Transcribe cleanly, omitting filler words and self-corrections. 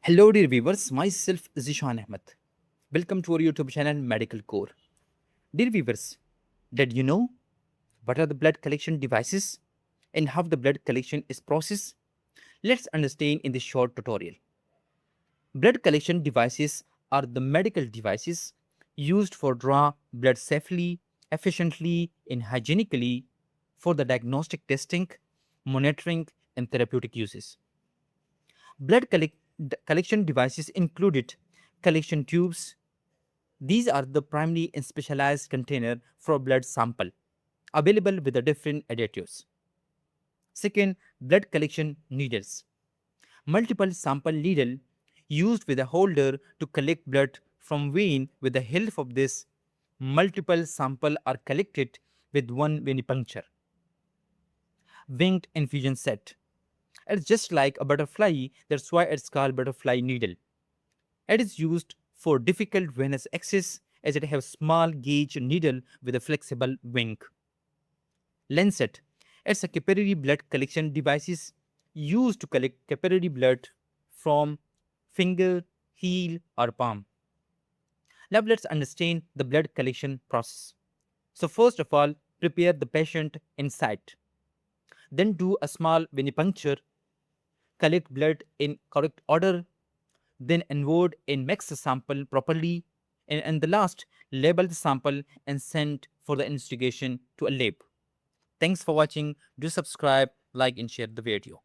Hello, dear viewers. Myself Zishan Ahmed. Welcome to our YouTube channel Medical Core. Dear viewers, did you know what are the blood collection devices and how the blood collection is processed? Let's understand in this short tutorial. Blood collection devices are the medical devices used for draw blood safely, efficiently, and hygienically for the diagnostic testing, monitoring, and therapeutic uses. Collection devices included collection tubes. These are the primary and specialized container for blood sample available with the different additives. Second, blood collection needles. Multiple sample needle used with a holder to collect blood from vein. With the help of this, multiple sample are collected with one venipuncture. Winged infusion set. It's just like a butterfly, that's why it's called butterfly needle. It is used for difficult venous access as it has small gauge needle with a flexible wing. Lancet. It's a capillary blood collection devices used to collect capillary blood from finger, heel, or palm. Now let's understand the blood collection process. So first of all, prepare the patient inside. Then do a small venipuncture, collect blood in correct order, then envoy and mix the sample properly, and the last, label the sample and send for the investigation to a lab. Thanks for watching. Do subscribe, like, and share the video.